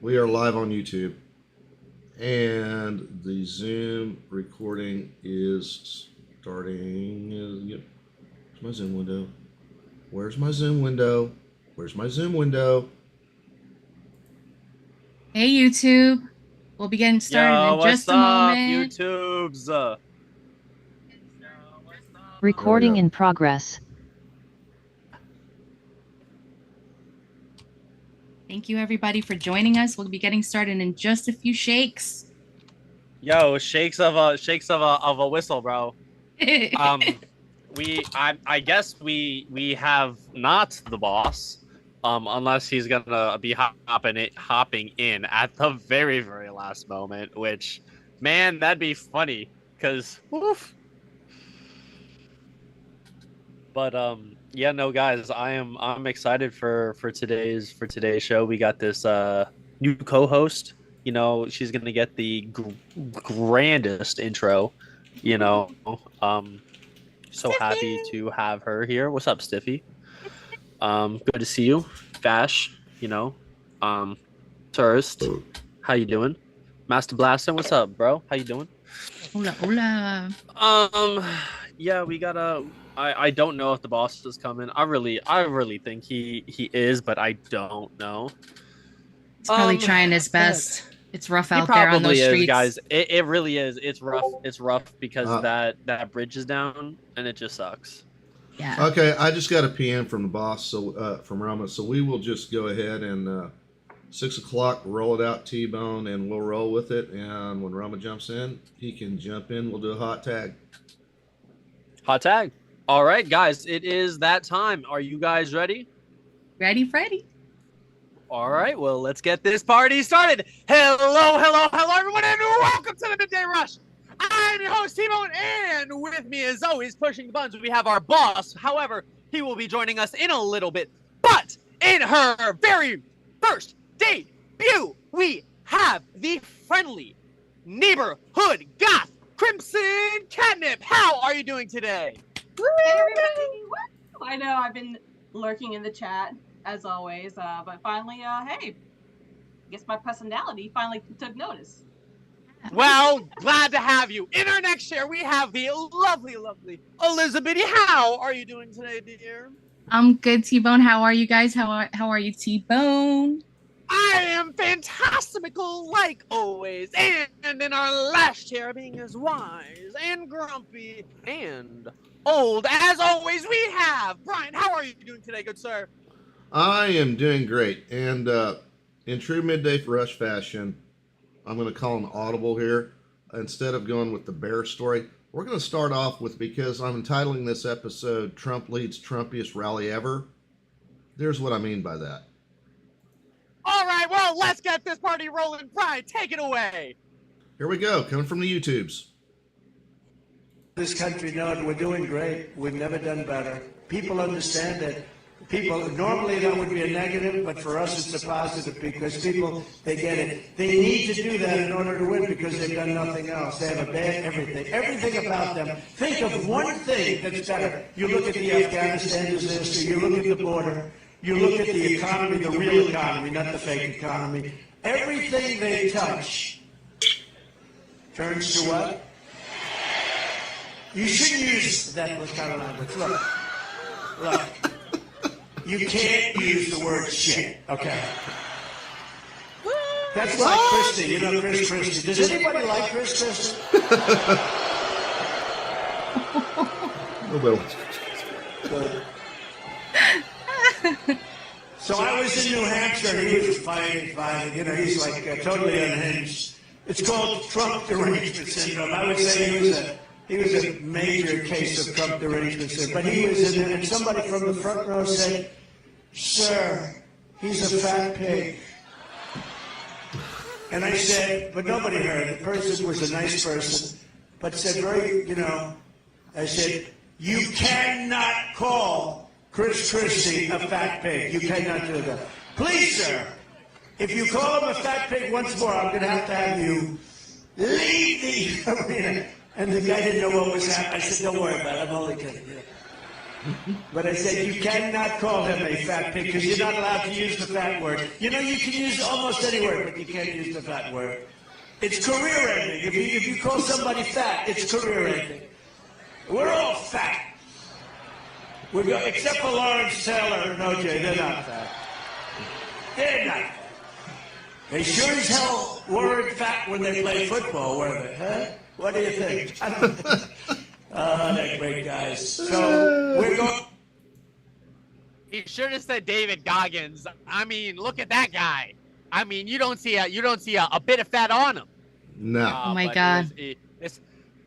We are live on YouTube, and the Zoom recording is starting. Yep. Where's my Zoom window? Where's my Zoom window? Where's my Zoom window? Hey YouTube, we'll be getting started Yo, in what's just a up, moment. YouTubes? Recording go. in progress. Thank you everybody for joining us. We'll be getting started in just a few shakes. Yo, shakes of a whistle, bro. I guess we have not the boss, unless he's gonna be hopping in at the very last moment. Which, man, that'd be funny, cause woof. But yeah, no, guys, I'm excited for today's show. We got this new co-host. You know, she's gonna get the grandest intro. You know, so happy to have her here. What's up, Stiffy? Good to see you, Vash. You know, Tourist. How you doing? Master Blaster, what's up, bro? How you doing? Hola, hola. Yeah, we gotta. I don't know if the boss is coming. I really think he is, but I don't know. He's probably trying his best. It's rough out there on those He probably streets. is, guys. It really is. It's rough. It's rough because that bridge is down and it just sucks. Yeah. Okay, I just got a PM from the boss, so from Rama. So we will just go ahead and 6 o'clock, roll it out, T-bone, and we'll roll with it. And when Rama jumps in, he can jump in. We'll do a hot tag. Hot tag. All right, guys, it is that time. Are you guys ready? Ready, Freddy? All right, well, let's get this party started. Hello, everyone, and welcome to the Midday Rush. I'm your host, T-Bone, and with me, as always, pushing the buttons, we have our boss. However, he will be joining us in a little bit. But in her very first debut, we have the friendly neighborhood goth, Crimson Catnip. How are you doing today? Hey everybody! Woo! I know I've been lurking in the chat as always, but finally, hey, I guess my personality finally took notice. Well, glad to have you. In our next chair, we have the lovely Elizabeth. How are you doing today, dear? I'm good, T-Bone. How are you guys? How are you, T-Bone? I am fantastical, like always. And in our last chair, being as wise and grumpy and old as always, we have Brian. How are you doing today, good sir? I am doing great. And in true Midday Rush fashion, I'm going to call an audible here. Instead of going with the bear story, we're going to start off with, because I'm entitling this episode, Trump Leads Trumpiest Rally Ever. There's what I mean by that. All right, well, let's get this party rolling. Brian, take it away. Here we go, coming from the YouTubes. This country knows we're doing great. We've never done better. People understand it. People, normally that would be a negative, but for us it's a positive, because people, they get it. They need to do that in order to win, because they've done nothing else. They have a bad everything about them. Think of one thing that's better. You look at the Afghanistan disaster, you look at the border, you look at the economy, the real economy, not the fake economy. Everything they touch turns to what? You shouldn't use that kind of language. Look. You can't use the word shit, okay? That's like Christie. You know Chris Christie. Does anybody like Chris Christie? Nobody. Good. So I was in New Hampshire. He was fighting. You know, he's like totally unhinged. It's called Trump derangement syndrome. I would say he was a major case of Trump derangement syndrome. But he was in there, and somebody from the front row said, "Sir, he's a fat pig." And I said, but nobody heard. The person was a nice person, but said very, I said, "You cannot call Chris Christie a fat pig. You cannot do that. Please, sir, if you call him a fat pig once more, I'm going to have you leave the arena." And the guy didn't know what was happening. I said, "Don't worry about it. I'm only kidding you." But I said, you cannot call him a fat pig because you're not allowed to use the fat word. You know, you can use almost any word, but you can't use the fat word. It's career ending. If you call somebody fat, it's career ending. We're all fat. Except for Lawrence Taylor and OJ, they're not fat. They're not fat. They sure as hell weren't fat when they played football, were they? Huh? What do you think? They're great guys. So we're going. He should have said David Goggins. I mean, look at that guy. I mean, you don't see a bit of fat on him. No. Oh my but God.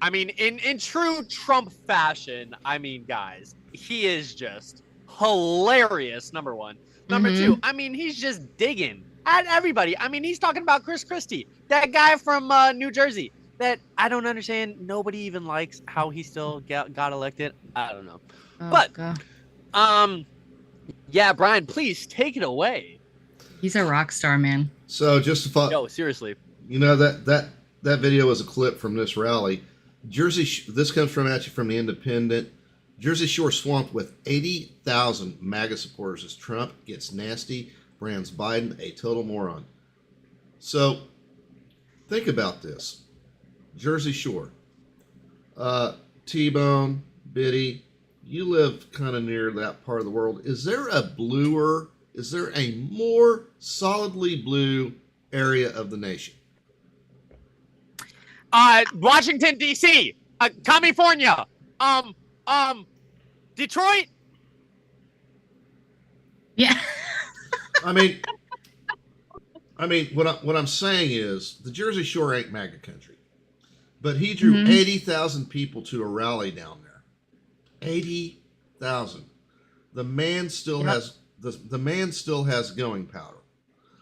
I mean, in true Trump fashion, I mean, guys, he is just hilarious. Number one. Number two, I mean, he's just digging at everybody. I mean, he's talking about Chris Christie, that guy from New Jersey that I don't understand. Nobody even likes how he still got elected. I don't know. Oh, But God. yeah, Brian, please take it away. He's a rock star, man. So just to follow, No, seriously. you know that video was a clip from this rally. This comes from the Independent. Jersey Shore swamped with 80,000 MAGA supporters as Trump gets nasty, brands Biden a total moron. So think about this. Jersey Shore. T-Bone, Biddy, you live kind of near that part of the world. Is there a more solidly blue area of the nation? Washington D.C., California, Detroit. Yeah. I mean, what I'm saying is the Jersey Shore ain't MAGA country, but he drew 80,000 people to a rally down there. 80,000. The man still has the man still has going power.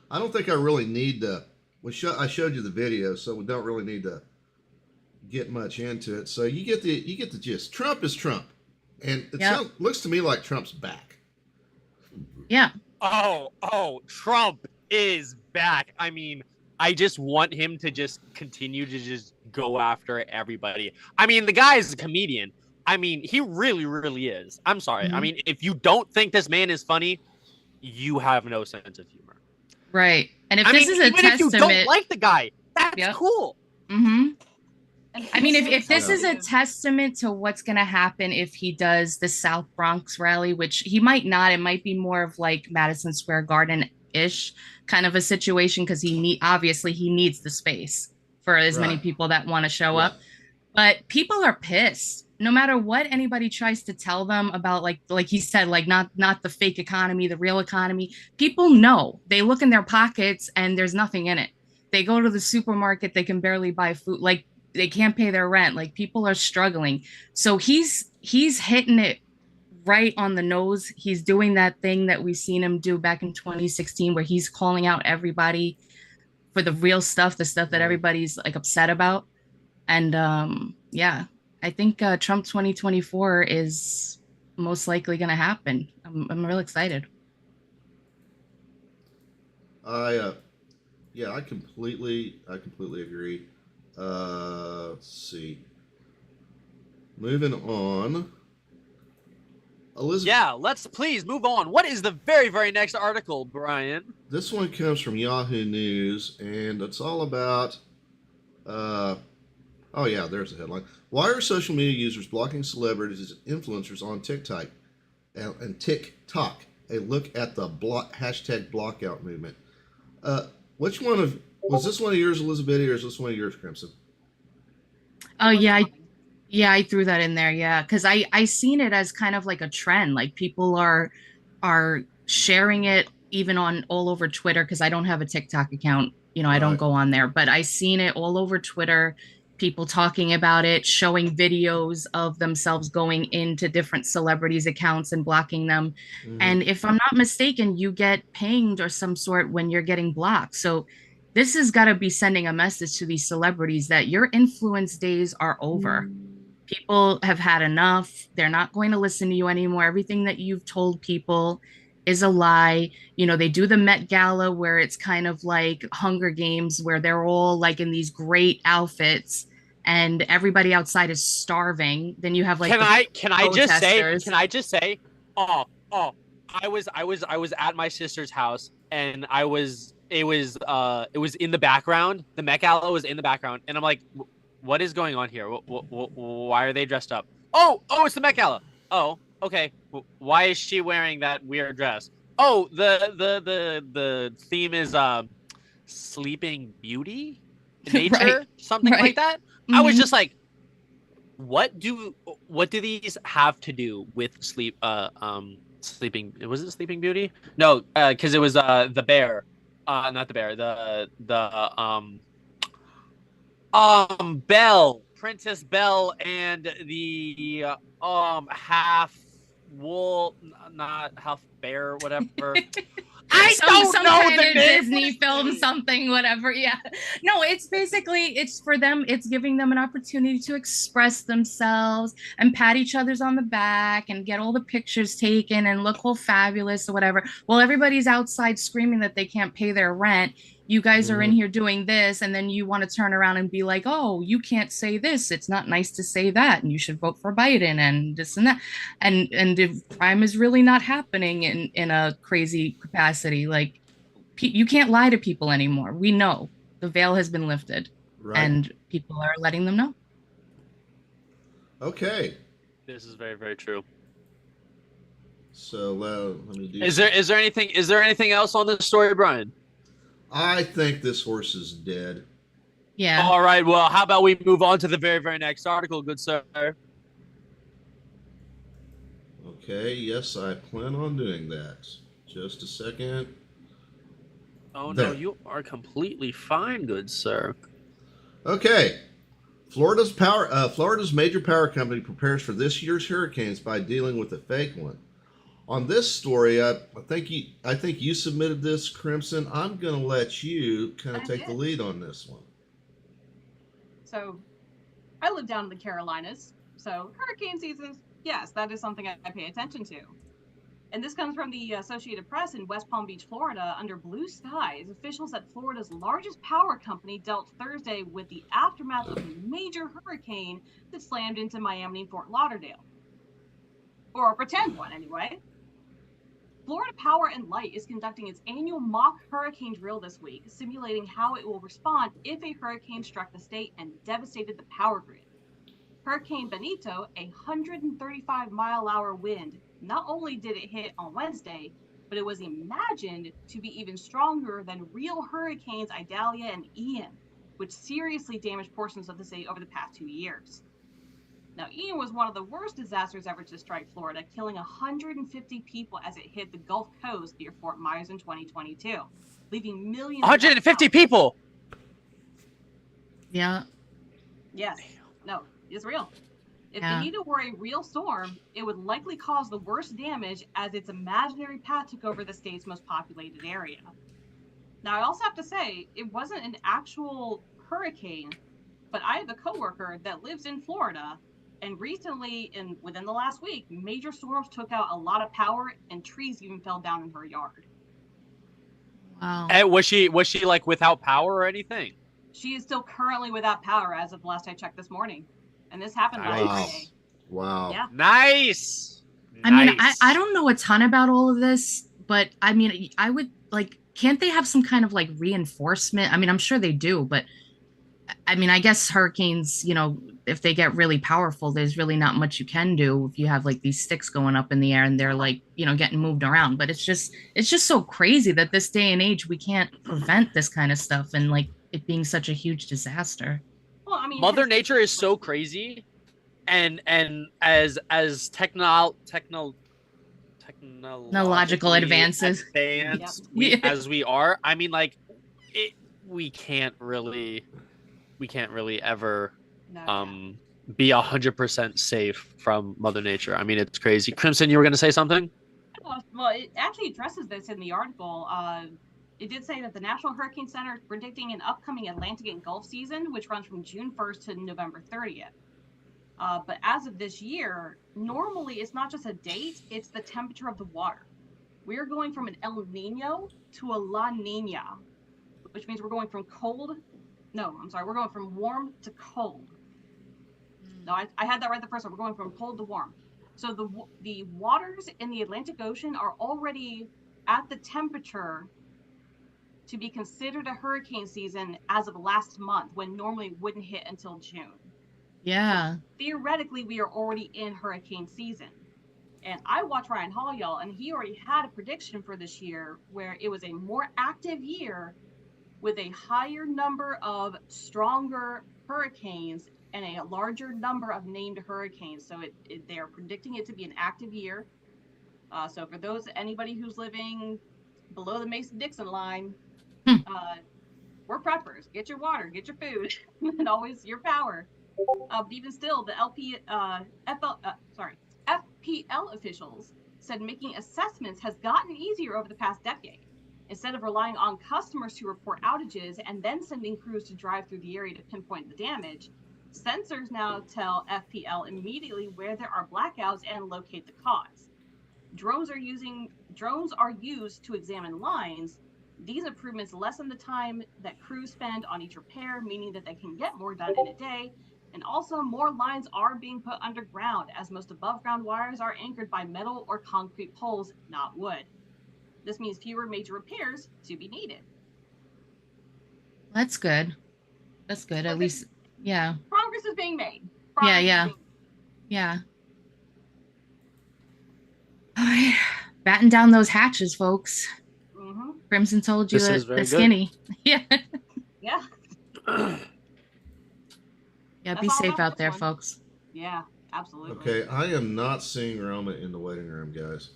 I don't think I really need to. I showed you the video, so we don't really need to get much into it. So you get the gist. Trump is Trump, and it looks to me like Trump's back. Yeah. Oh, Trump is back. I mean, I just want him to just continue to just go after everybody. I mean, the guy is a comedian. I mean, he really, really is. I'm sorry. I mean, if you don't think this man is funny, you have no sense of humor. Right. And if I this mean, is a even testament, if you don't like the guy, that's cool. I mean, if this is a testament to what's going to happen if he does the South Bronx rally, which he might not, it might be more of like Madison Square Garden-ish kind of a situation because obviously he needs the space for as many people that want to show up. But people are pissed. No matter what anybody tries to tell them about, like he said, like not the fake economy, the real economy. People know. They look in their pockets and there's nothing in it. They go to the supermarket, they can barely buy food. Like they can't pay their rent. Like people are struggling. So he's hitting it right on the nose. He's doing that thing that we've seen him do back in 2016, where he's calling out everybody for the real stuff, the stuff that everybody's like upset about. And I think Trump 2024 is most likely going to happen. I'm real excited. I completely agree. Let's see. Moving on. Elizabeth. Yeah, let's please move on. What is the very, very next article, Brian? This one comes from Yahoo News, and it's all about. Oh yeah, there's the headline. Why are social media users blocking celebrities and influencers on TikTok and TikTok? A look at the hashtag blockout movement. Which one was this one of yours, Elizabeth, or is this one of yours, Crimson? Oh yeah, I threw that in there. Yeah, because I seen it as kind of like a trend. Like people are sharing it even on all over Twitter, because I don't have a TikTok account. You know, I don't go on there, but I seen it all over Twitter. People talking about it, showing videos of themselves going into different celebrities' accounts and blocking them. And if I'm not mistaken, you get pinged or some sort when you're getting blocked. So this has got to be sending a message to these celebrities that your influence days are over. People have had enough. They're not going to listen to you anymore. Everything that you've told people is a lie. You know, they do the Met Gala where it's kind of like Hunger Games, where they're all like in these great outfits. and everybody outside is starving. Then you have like Can I just say protesters. oh I was at my sister's house and it was in the background. The Met Gala was in the background and I'm like, what is going on here? Why are they dressed up? Oh, it's the Met Gala. Oh, okay. Why is she wearing that weird dress? Oh, the theme is Sleeping Beauty, nature, Right, something like right. that. I was Mhm. just like, what do these have to do with sleeping, was it Sleeping Beauty? No, because it was the bear, not the bear, the Belle, Princess Belle, and the half wool, not half bear, whatever. I don't Some know kind the of name for Disney this film, movie. something, whatever. Yeah. No, it's basically it's for them, it's giving them an opportunity to express themselves and pat each other's on the back and get all the pictures taken and look all fabulous or whatever. While everybody's outside screaming that they can't pay their rent, you guys are in Mhm. here doing this, and then you want to turn around and be like, oh, you can't say this, it's not nice to say that, and you should vote for Biden and this and that. And if crime is really not happening in a crazy capacity, like you can't lie to people anymore. We know the veil has been lifted, Right. and people are letting them know. Okay. This is very, very true. So let me do. Is there anything else on this story, Brian? I think this horse is dead. Yeah. All right. Well, how about we move on to the very, very next article, good sir? Okay. Yes, I plan on doing that. Just a second. Oh no, There. you are completely fine, good sir. Okay. Florida's major power company prepares for this year's hurricanes by dealing with a fake one. On this story, I think you submitted this, Crimson. I'm going to let you kind of I take the did. lead on this one. So I live down in the Carolinas, so hurricane seasons, yes, that is something I pay attention to. And this comes from the Associated Press in West Palm Beach, Florida. Under blue skies, officials at Florida's largest power company dealt Thursday with the aftermath of a major hurricane that slammed into Miami and Fort Lauderdale. Or a pretend one, anyway. Florida Power and Light is conducting its annual mock hurricane drill this week, simulating how it will respond if a hurricane struck the state and devastated the power grid. Hurricane Benito, a 135-mile-an-hour wind, not only did it hit on Wednesday, but it was imagined to be even stronger than real hurricanes Idalia and Ian, which seriously damaged portions of the state over the past 2 years. Now, Ian was one of the worst disasters ever to strike Florida, killing 150 people as it hit the Gulf Coast near Fort Myers in 2022, leaving millions. 150 people. Yeah. Yes. No, it's real. If Yeah. Benito were a real storm, it would likely cause the worst damage as its imaginary path took over the state's most populated area. Now, I also have to say, it wasn't an actual hurricane, but I have a coworker that lives in Florida, and recently, within the last week, major storms took out a lot of power, and trees even fell down in her yard. Wow. And was she like without power or anything? She is still currently without power as of last I checked this morning, and this happened last Wow. Friday. Wow. Yeah. Nice. I mean, I don't know a ton about all of this, but I mean, I would like, can't they have some kind of like reinforcement? I mean, I'm sure they do, but I mean, I guess hurricanes, if they get really powerful, there's really not much you can do if you have like these sticks going up in the air and they're like, getting moved around. But it's just so crazy that this day and age we can't prevent this kind of stuff and like it being such a huge disaster. Well, I mean, Mother Nature is so crazy, and as technological advances. advanced Yep. as we are, I mean, like we can't really ever No. be 100% safe from Mother Nature. I mean, it's crazy. Crimson, you were going to say something? Well, it actually addresses this in the article. It did say that the National Hurricane Center is predicting an upcoming Atlantic and Gulf season, which runs from June 1st to November 30th. But as of this year, normally it's not just a date, it's the temperature of the water. We're going from an El Nino to a La Nina, which means we're going from warm to cold. No, I had that right the first time. We're going from cold to warm. So the waters in the Atlantic Ocean are already at the temperature to be considered a hurricane season as of last month, when normally it wouldn't hit until June. Yeah. So theoretically, we are already in hurricane season. And I watched Ryan Hall, y'all, and he already had a prediction for this year where it was a more active year with a higher number of stronger hurricanes and a larger number of named hurricanes. So they are predicting it to be an active year. So for anybody who's living below the Mason-Dixon line, we're preppers. Get your water, get your food, and always your power. But even still, the FPL officials said making assessments has gotten easier over the past decade. Instead of relying on customers to report outages and then sending crews to drive through the area to pinpoint the damage, sensors now tell FPL immediately where there are blackouts and locate the cause. Drones are used to examine lines. These improvements lessen the time that crews spend on each repair, meaning that they can get more done in a day. And also, more lines are being put underground, as most above ground wires are anchored by metal or concrete poles, not wood. This means fewer major repairs to be needed. That's good. That's good. At least, yeah. Progress is being made. Yeah. All right. Batten down those hatches, folks. Mm-hmm. Crimson told you This is that very they're skinny. Yeah. Yeah. Yeah, That's be all safe about out this there, one. folks. Yeah, absolutely. Okay, I am not seeing Roma in the waiting room, guys.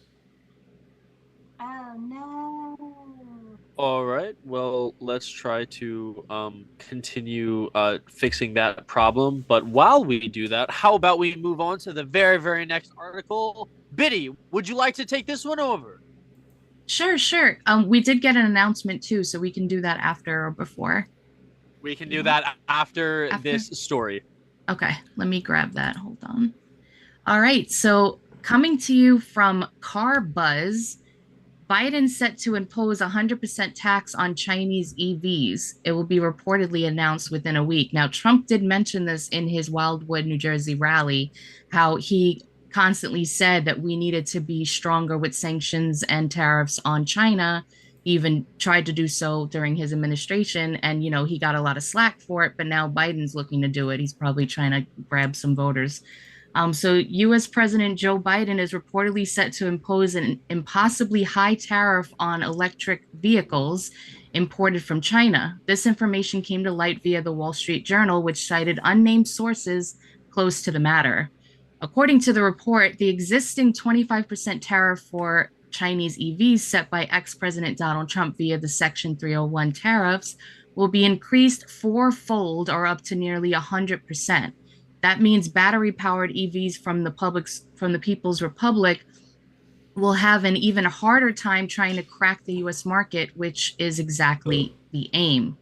Oh no. All right. Well, let's try to continue fixing that problem. But while we do that, how about we move on to the very, very next article? Biddy, would you like to take this one over? Sure. We did get an announcement too, so we can do that after or before. We can do that after this story. Okay, let me grab that. Hold on. All right, so coming to you from Car Buzz, Biden set to impose 100% tax on Chinese EVs. It will be reportedly announced within a week. Now, Trump did mention this in his Wildwood, New Jersey rally, how he constantly said that we needed to be stronger with sanctions and tariffs on China. He even tried to do so during his administration, and he got a lot of slack for it, but now Biden's looking to do it. He's probably trying to grab some voters. So U.S. President Joe Biden is reportedly set to impose an impossibly high tariff on electric vehicles imported from China. This information came to light via the Wall Street Journal, which cited unnamed sources close to the matter. According to the report, the existing 25% tariff for Chinese EVs set by ex-President Donald Trump via the Section 301 tariffs will be increased fourfold, or up to nearly 100%. That means battery-powered EVs from the People's Republic will have an even harder time trying to crack the U.S. market, which is exactly the aim.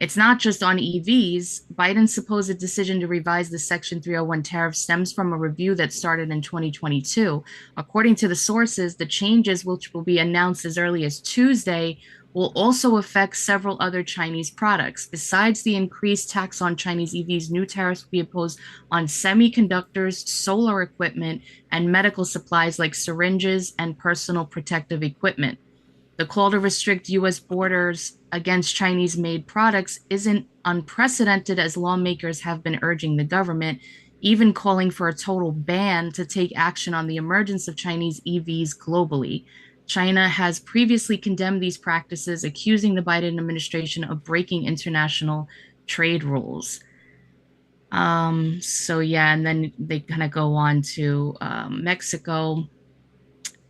It's not just on EVs. Biden's supposed decision to revise the Section 301 tariff stems from a review that started in 2022. According to the sources, the changes, which will be announced as early as Tuesday, will also affect several other Chinese products. Besides the increased tax on Chinese EVs, new tariffs will be imposed on semiconductors, solar equipment, and medical supplies like syringes and personal protective equipment. The call to restrict U.S. borders against Chinese-made products isn't unprecedented, as lawmakers have been urging the government, even calling for a total ban to take action on the emergence of Chinese EVs globally. China has previously condemned these practices, accusing the Biden administration of breaking international trade rules. And then they kind of go on to Mexico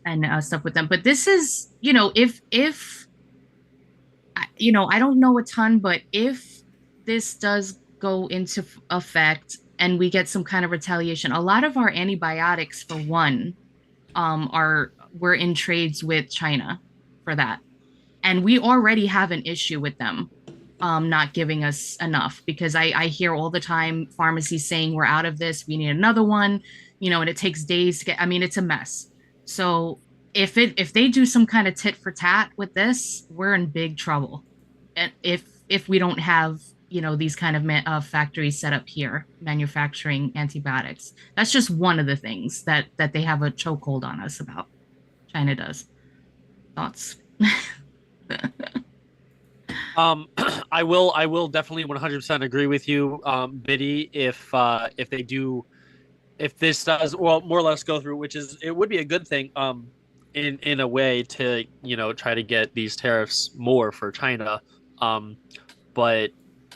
and stuff with them. But this is, if I don't know a ton, but if this does go into effect and we get some kind of retaliation, a lot of our antibiotics, for one, we're in trades with China for that. And we already have an issue with them not giving us enough, because I hear all the time pharmacies saying we're out of this, we need another one, and it takes days to get, it's a mess. So if they do some kind of tit for tat with this, we're in big trouble. And if we don't have these kind of factories set up here manufacturing antibiotics. That's just one of the things that they have a chokehold on us about. China does. Thoughts? I will definitely 100% agree with you, Biddy. If they do, if this does, well, more or less go through, which is, it would be a good thing, in a way to, try to get these tariffs more for China. But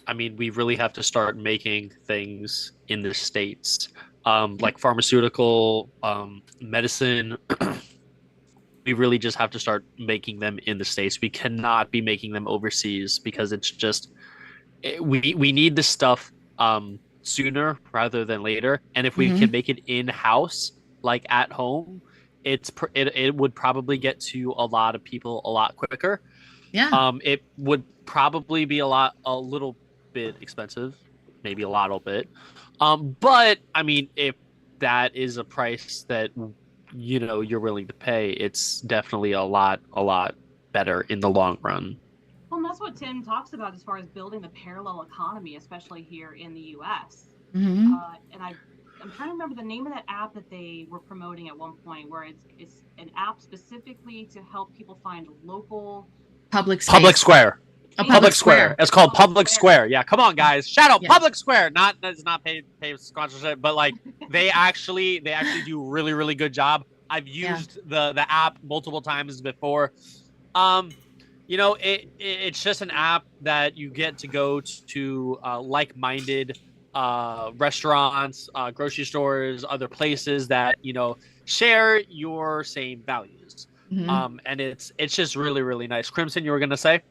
I mean, we really have to start making things in the States, like pharmaceutical, medicine. We really just have to start making them in the States. We cannot be making them overseas because it's just, we need this stuff sooner rather than later. And if we can make it in-house, like at home, it would probably get to a lot of people a lot quicker. Yeah. It would probably be a little bit expensive, maybe a little bit. But I mean, if that is a price that you're willing to pay, it's definitely a lot better in the long run. Well, and that's what Tim talks about as far as building the parallel economy, especially here in the U.S. Mm-hmm. And I'm trying to remember the name of that app that they were promoting at one point, where it's an app specifically to help people find local Public Square. A Public Square. It's called Public Square. Yeah, come on, guys. Shout out Yeah. Public Square. That's not paid sponsorship, but like they actually do really, really good job. I've used the app multiple times before. It's just an app that you get to go to like-minded restaurants, grocery stores, other places that share your same values. Mm-hmm. And it's just really, really nice. Crimson, you were gonna say?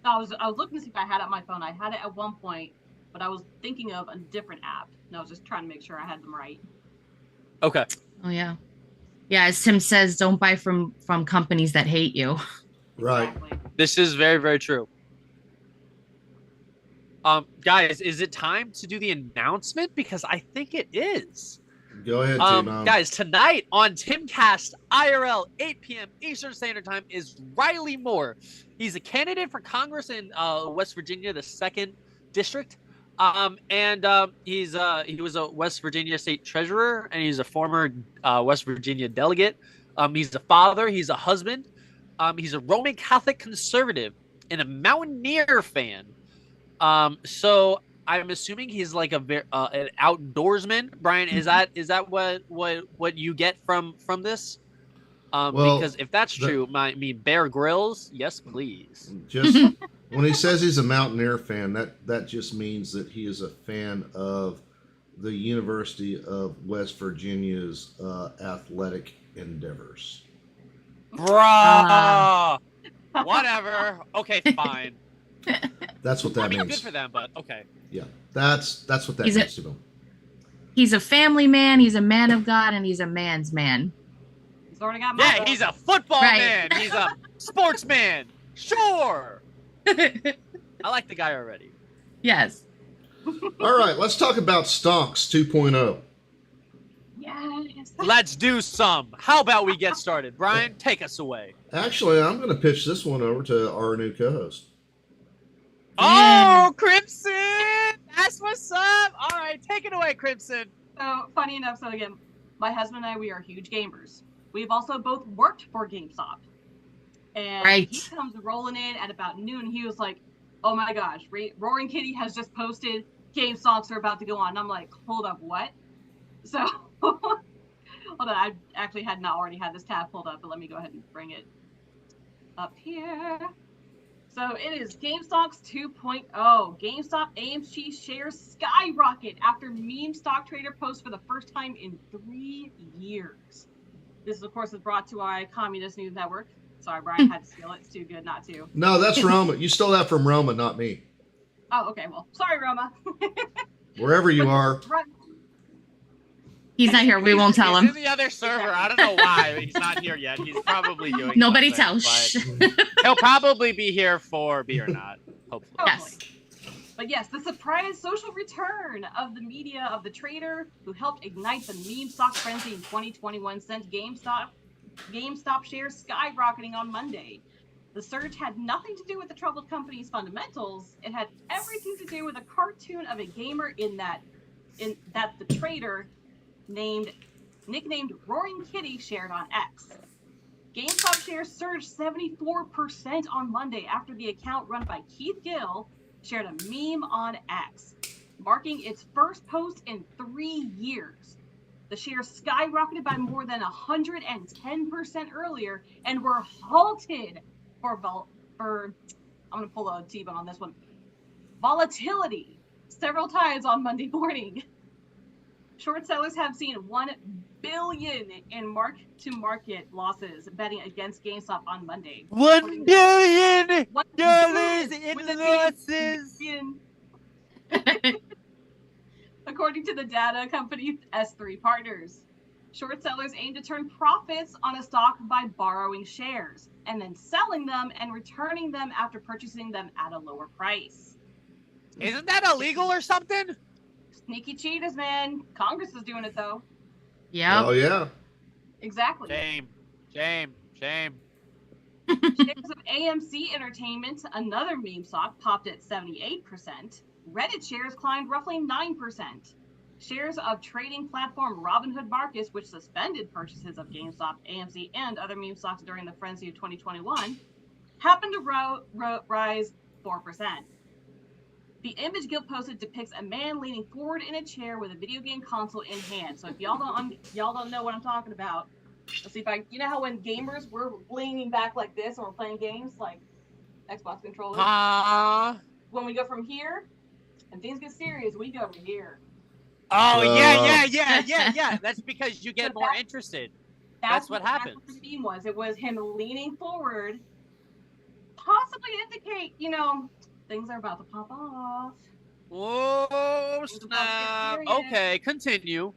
I was looking to see if I had it on my phone. I had it at one point, but I was thinking of a different app, and I was just trying to make sure I had them right. Okay. Oh yeah. Yeah, as Tim says, don't buy from companies that hate you. Right. Exactly. This is very, very true. Guys, is it time to do the announcement? Because I think it is. Go ahead, Tim. Guys, tonight on Timcast IRL, 8 p.m. Eastern Standard Time, is Riley Moore. He's a candidate for Congress in West Virginia, the 2nd District. He was a West Virginia state treasurer, and he's a former West Virginia delegate. He's a father. He's a husband. He's a Roman Catholic conservative and a Mountaineer fan. So I'm assuming he's like an outdoorsman. Brian, is that what you get from this? Because if that's true, Bear Grylls, yes, please. Just when he says he's a Mountaineer fan, that just means that he is a fan of the University of West Virginia's athletic endeavors. Bruh. Whatever. Okay, fine. That's what that means. Good for them, but okay. Yeah, that's what that means to them. He's a family man. He's a man of God, and he's a man's man. He's already got my vote. He's a football man. He's a sportsman. Sure. I like the guy already. Yes. All right, let's talk about Stonks 2.0. Yes. Let's do some. How about we get started? Brian, take us away. Actually, I'm going to pitch this one over to our new co-host. Oh, Crimson! That's what's up. All right, take it away, Crimson. So, funny enough, again, my husband and I, we are huge gamers. We've also both worked for GameStop. And he comes rolling in at about noon. He was like, oh my gosh, Roaring Kitty has just posted GameStops are about to go on. And I'm like, hold up, what? So, hold on. I actually had not already had this tab pulled up, but let me go ahead and bring it up here. So it is GameStocks 2.0. GameStop AMC shares skyrocket after meme stock trader posts for the first time in 3 years. This, of course, is brought to our Communist News Network. Sorry, Brian, had to steal it. It's too good not to. No, that's Roma. You stole that from Roma, not me. Oh, okay. Well, sorry, Roma. Wherever you are. He's not here. We won't tell him. He's in the other server. I don't know why, but he's not here yet. He's probably doing Nobody something, tells. He'll probably be here for B or not, hopefully. Yes. But yes, the surprise social return of the media of the trader who helped ignite the meme stock frenzy in 2021 sent GameStop shares skyrocketing on Monday. The surge had nothing to do with the troubled company's fundamentals. It had everything to do with a cartoon of a gamer in that the trader nicknamed Roaring Kitty shared on X. GameStop shares surged 74% on Monday after the account run by Keith Gill shared a meme on X, marking its first post in 3 years. The shares skyrocketed by more than 110% earlier and were halted for I'm going to pull a T-bone on this one, volatility several times on Monday morning. Short sellers have seen $1 billion in mark-to-market losses betting against GameStop on Monday. $1 billion $1 in with a losses. billion. According to the data company S3 Partners, short sellers aim to turn profits on a stock by borrowing shares and then selling them and returning them after purchasing them at a lower price. Isn't that illegal or something? Sneaky cheaters, man. Congress is doing it, though. Yep. Oh yeah. Exactly. Shame. Shares of AMC Entertainment, another meme stock, popped at 78%. Reddit shares climbed roughly 9%. Shares of trading platform Robinhood Markets, which suspended purchases of GameStop, AMC, and other meme stocks during the frenzy of 2021, happened to rise 4%. The image Gil posted depicts a man leaning forward in a chair with a video game console in hand. So if y'all don't know what I'm talking about, let's see if you know how when gamers were leaning back like this and we're playing games like Xbox controllers. When we go from here and things get serious, we go over here. Oh yeah. That's because you get more interested. That's what happens. That's what the meme was. It was him leaning forward, possibly indicate, things are about to pop off. Whoa, snap. Okay, continue.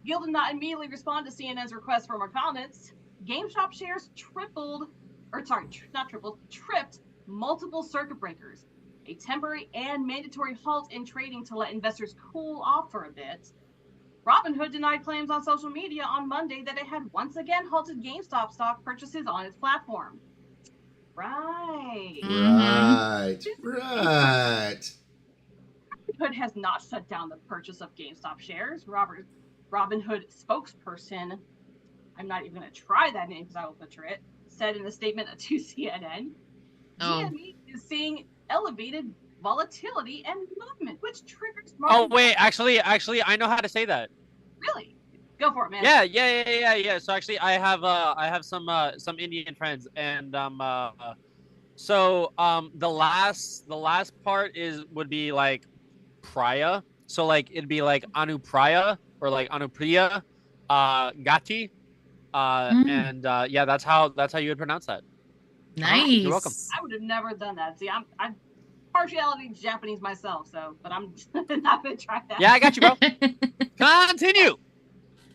Gil did not immediately respond to CNN's request for more comments. GameStop shares tripped multiple circuit breakers, a temporary and mandatory halt in trading to let investors cool off for a bit. Robinhood denied claims on social media on Monday that it had once again halted GameStop stock purchases on its platform. Right. Robinhood has not shut down the purchase of GameStop shares. Robinhood spokesperson, I'm not even going to try that name because I will butcher it, said in a statement to CNN, GME is seeing elevated volatility and movement, which triggers market. Oh wait, actually, I know how to say that. Really? Go for it, man. Yeah. So actually, I have some Indian friends, and the last part would be like Priya. So like it'd be like Anupriya or like Anupriya, Gati, and yeah, that's how you would pronounce that. Nice. You're welcome. I would have never done that. See, I'm partiality Japanese myself, but I'm not gonna try that. Yeah, I got you, bro. Continue.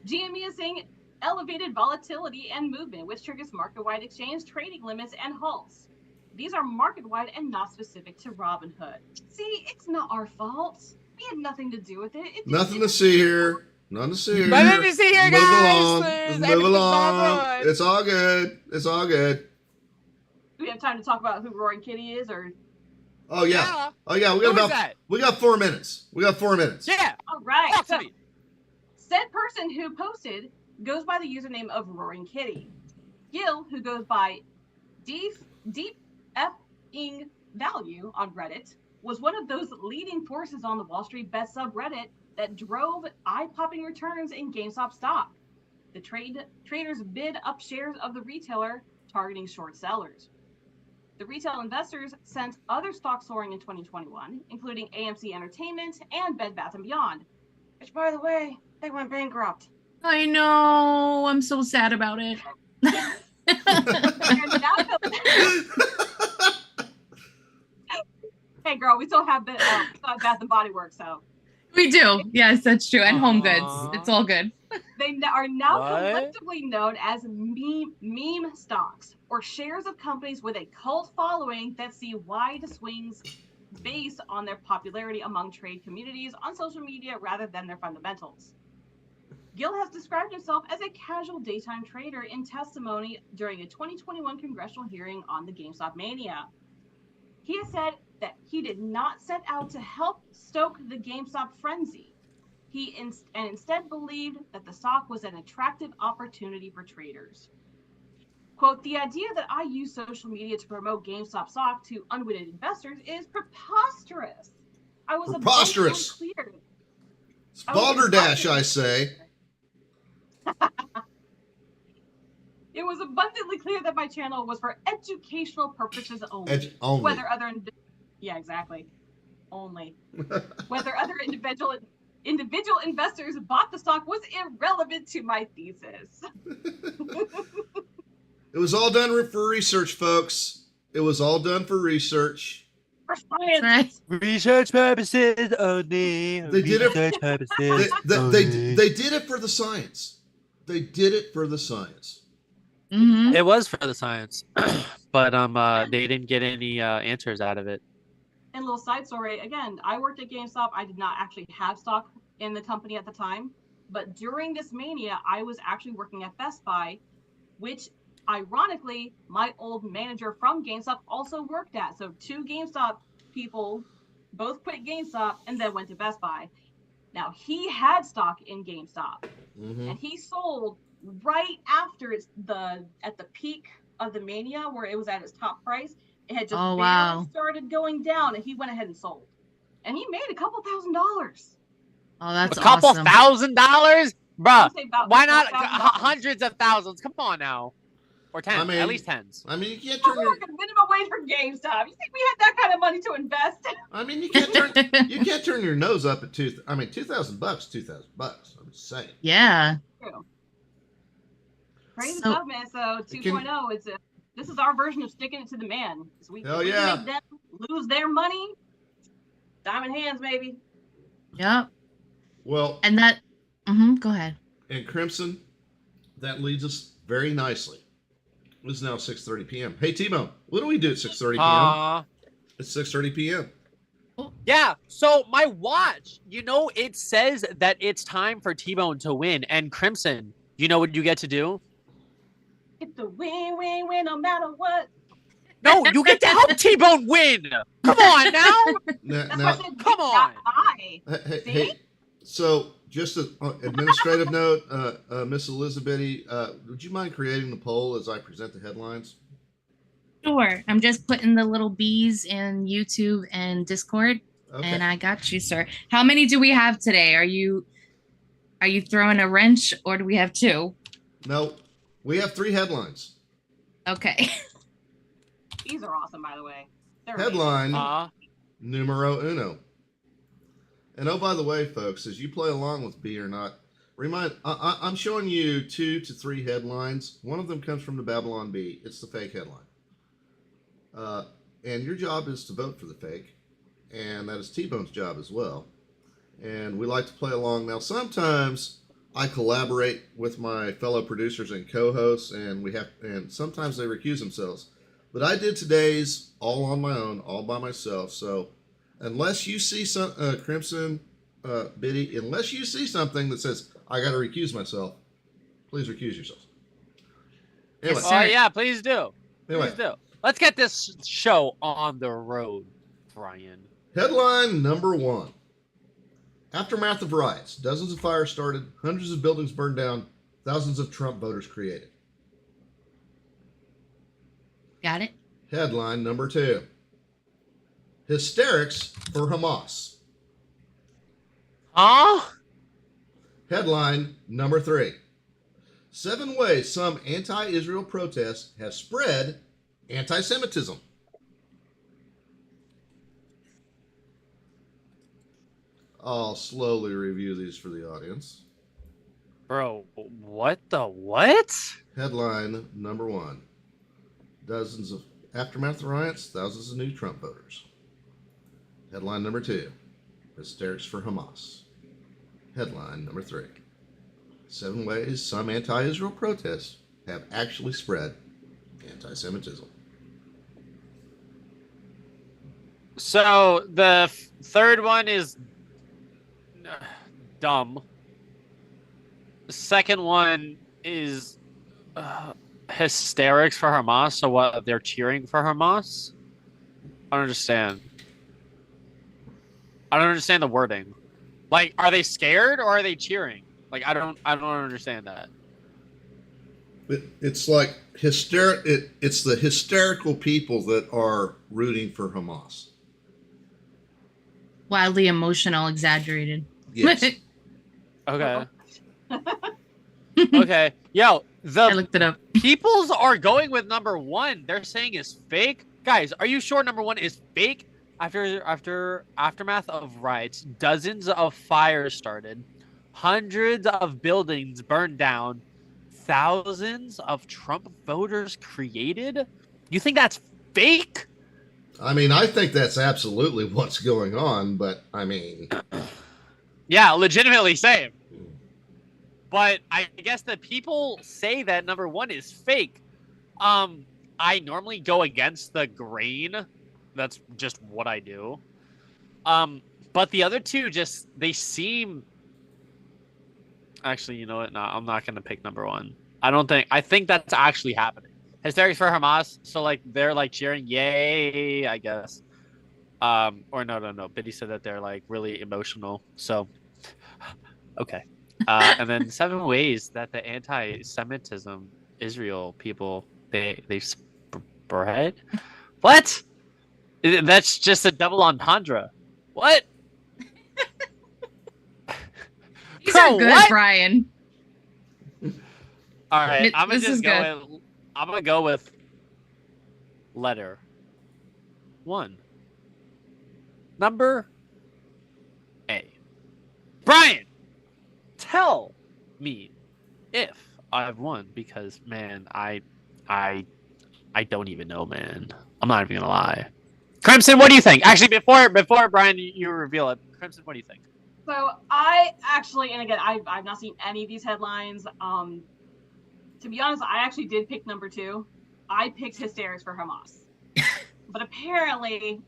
GME is seeing elevated volatility and movement, which triggers market-wide exchange trading limits and halts. These are market-wide and not specific to Robinhood. See, it's not our fault. We had nothing to do with it. Nothing to see here. Nothing to see here. Nothing to see here, guys. Move along. It's all good. Do we have time to talk about who Roaring Kitty is, or? Oh yeah. We got 4 minutes. Yeah. All right. Talk to me. Said person who posted goes by the username of Roaring Kitty. Gil, who goes by Deep F-ing Value on Reddit, was one of those leading forces on the Wall Street Bet subreddit that drove eye-popping returns in GameStop stock. The traders bid up shares of the retailer, targeting short sellers. The retail investors sent other stocks soaring in 2021, including AMC Entertainment and Bed Bath & Beyond, which, by the way, they went bankrupt. I know. I'm so sad about it. Hey, girl, we still have Bath & Body Works, so. We do. Yes, that's true. And Home Goods. It's all good. They are now collectively known as meme stocks, or shares of companies with a cult following that see wide swings based on their popularity among trade communities on social media rather than their fundamentals. Gill has described himself as a casual daytime trader in testimony during a 2021 congressional hearing on the GameStop mania. He has said that he did not set out to help stoke the GameStop frenzy. He instead believed that the stock was an attractive opportunity for traders. Quote, the idea that I use social media to promote GameStop stock to unwitting investors is preposterous. I was Preposterous. abundantly clear. It's balderdash, I say. It was abundantly clear that my channel was for educational purposes only. Only. Whether other, yeah, exactly, only. Whether other individual investors bought the stock was irrelevant to my thesis. It was all done for research, folks. It was all done for research. For science. Right. Research purposes only. They did it. Research purposes. They did it for the science. They did it for the science. Mm-hmm. It was for the science, but they didn't get any answers out of it. And a little side story, again, I worked at GameStop. I did not actually have stock in the company at the time, but during this mania, I was actually working at Best Buy, which ironically, my old manager from GameStop also worked at. So 2 GameStop people both quit GameStop and then went to Best Buy. Now, he had stock in GameStop, and he sold right after at the peak of the mania, where it was at its top price. It had just barely started going down, and he went ahead and sold. And he made a couple $1,000s. Oh, that's a couple awesome. $1,000s? Bruh, Why not hundreds of thousands? Come on now. Or tens, I mean, at least tens. I mean, you can't We're turn your. working minimum wage for GameStop. You think we had that kind of money to invest? I mean, you can't turn your nose up at $2,000, $2,000, $2,000. I'm just saying. Yeah. True. Crazy So- stuff, man. So 2.0 is this is our version of sticking it to the man. So we Hell we yeah. make them lose their money. Diamond hands, baby. Yep. Well, And that. Go ahead. and Crimson, that leads us very nicely. It's now 6:30 p.m. Hey, T-Bone, what do we do at 6:30 p.m.? It's 6:30 p.m. Yeah, so my watch, it says that it's time for T-Bone to win. And Crimson, you know what you get to do? Get the win, no matter what. No, you get to help T-Bone win. Come on now. That's why I Now, said come on. hey, so just an administrative note, Miss Elizabeth, would you mind creating the poll as I present the headlines? Sure. I'm just putting the little bees in YouTube and Discord, Okay. and I got you, sir. How many do we have today? Are you throwing a wrench, or do we have 2? No, we have 3 headlines. Okay. These are awesome, by the way. They're Headline numero uno. And oh, by the way, folks, as you play along with B or not, I'm showing you 2 to 3 headlines. One of them comes from the Babylon Bee. It's the fake headline. And your job is to vote for the fake. And that is T-Bone's job as well. And we like to play along. Now, sometimes I collaborate with my fellow producers and co-hosts, and sometimes they recuse themselves. But I did today's all on my own, all by myself. So unless you see some Crimson, Biddy, unless you see something that says I got to recuse myself, please recuse yourself. Anyway, Yes, sir. Yeah, please do. anyway, Please do. Let's get this show on the road, Brian. headline number 1. Aftermath of riots. Dozens of fires started, hundreds of buildings burned down, thousands of Trump voters created. Got it? Headline number 2. Hysterics for Hamas. Huh? Headline number 3. 7 ways some anti-Israel protests have spread anti-Semitism. I'll slowly review these for the audience. Bro, what the what? Headline number 1. Dozens of aftermath riots, thousands of new Trump voters. Headline number 2. Hysterics for Hamas. Headline number 3. 7 ways some anti-Israel protests have actually spread anti-Semitism. So the third one is dumb. Second one is hysterics for Hamas. So what? They're cheering for Hamas? I don't understand. I don't understand the wording. Like, are they scared or are they cheering? Like, I don't understand that. It's like it's the hysterical people that are rooting for Hamas. Wildly emotional, exaggerated. Yes. Okay. Okay. Yo, I looked it up. peoples are going with number one. They're saying is fake. Guys, are you sure number one is fake? After aftermath of riots, dozens of fires started, hundreds of buildings burned down, thousands of Trump voters created. You think that's fake? I mean, I think that's absolutely what's going on, but I mean, Yeah, legitimately same. But I guess the people say that number one is fake. I normally go against the grain. That's just what I do. But the other two they seem. Actually, you know what? No, I'm not gonna pick number one. I think that's actually happening. Hysterics for Hamas. So like they're like cheering, yay! I guess. Or no. Biddy said that they're like really emotional. So, okay. And then 7 ways that the anti-Semitism Israel people they spread. What? That's just a double entendre. What? These Bro, are good, what? Brian. All right, I'm This is gonna go with letter 1. Number A. Brian, tell me if I've won because man, I don't even know, man. I'm not even gonna lie. Crimson, what do you think? Actually, before Brian, you reveal it. Crimson, what do you think? So I actually, and again, I've not seen any of these headlines. To be honest, I actually did pick number 2. I picked hysterics for Hamas, but apparently,